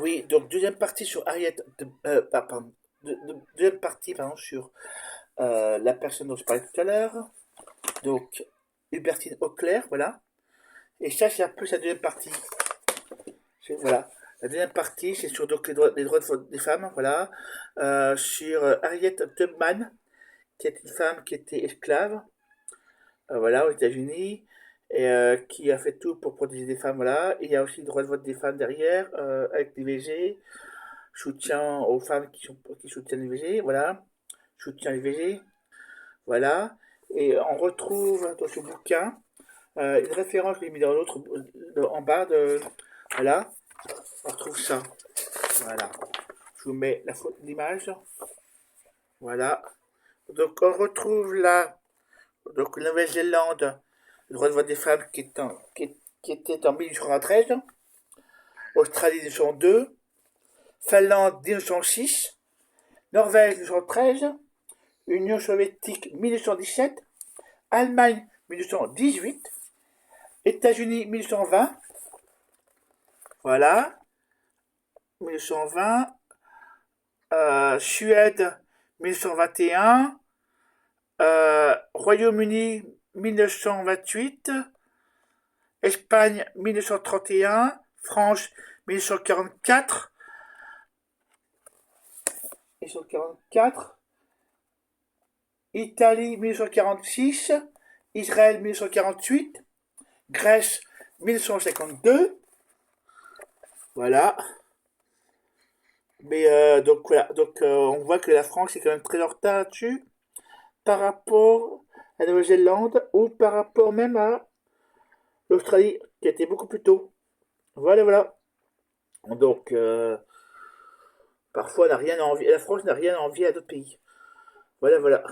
Oui, donc deuxième partie sur Harriet, pardon, deuxième partie pardon, sur la personne dont je parlais tout à l'heure, donc Hubertine Auclair, voilà. Et ça, c'est un peu sa deuxième partie. Voilà. La deuxième partie, c'est sur donc, les droits des femmes, voilà. Sur Harriet Tubman, qui est une femme qui était esclave, voilà, aux États-Unis, et qui a fait tout pour protéger les femmes, voilà. Et il y a aussi le droit de vote des femmes derrière, avec l'IVG, soutien aux femmes qui soutiennent l'IVG, voilà. Soutien à l'IVG, voilà. Et on retrouve dans ce bouquin une référence que j'ai mis dans l'autre, en bas de, voilà. On retrouve ça, voilà. Je vous mets la faute d'image, voilà. Donc on retrouve là, donc la Nouvelle-Zélande, le droit de vote des femmes qui était en 1813, Australie 1902, Finlande 1906, Norvège 1913, Union soviétique 1917, Allemagne 1918, États-Unis 1920, voilà, 1920, Suède 1921, Royaume-Uni 1928, Espagne 1931, France 1944, 1944, Italie 1946, Israël 1948, Grèce 1952, voilà. Mais donc voilà, donc on voit que la France est quand même très en retard là-dessus par rapport à la Nouvelle-Zélande ou par rapport même à l'Australie qui a été beaucoup plus tôt. Voilà, voilà. Donc parfois on n'a rien à envier, la France n'a rien à envier à d'autres pays. Voilà, voilà.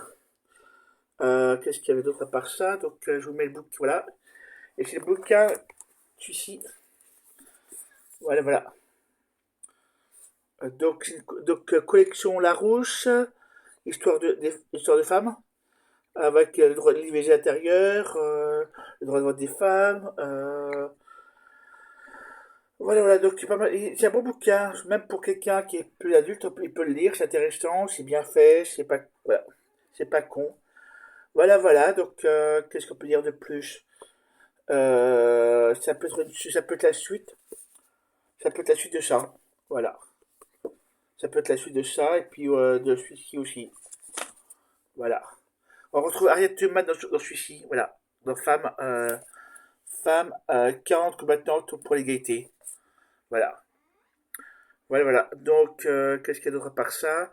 Qu'est-ce qu'il y avait d'autre à part ça? Donc je vous mets le bouquin, voilà. Et c'est le bouquin, celui-ci. Voilà, voilà. Donc collection Larouche, histoire de femmes, avec le droit de l'IVG intérieur, le droit de vote des femmes. Voilà, voilà, donc c'est pas mal. C'est un bon bouquin, même pour quelqu'un qui est plus adulte, il peut le lire, c'est intéressant, c'est bien fait, c'est pas, voilà, c'est pas con. Voilà, voilà, donc qu'est-ce qu'on peut dire de plus? Ça peut être la suite, ça peut être la suite de ça, voilà. Ça peut être la suite de ça, et puis de celui-ci aussi, voilà. On retrouve Harriet Tubman dans celui-ci, voilà. Dans Femme 40 combattantes pour l'égalité. Voilà. Voilà, voilà. Donc, qu'est-ce qu'il y a d'autre à part ça?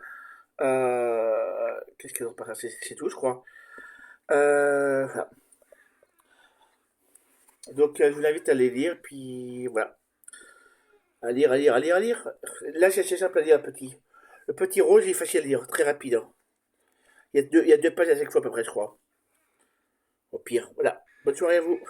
Qu'est-ce qu'il y a d'autre à part ça? C'est tout, je crois. Voilà. Donc, je vous invite à les lire, puis voilà. À lire, à lire, à lire, à lire. Là, c'est assez simple à lire, petit. Le petit rose, il est facile à lire, très rapide, hein. Il y a deux pages à chaque fois, à peu près, je crois. Au pire, voilà. Bonne soirée à vous.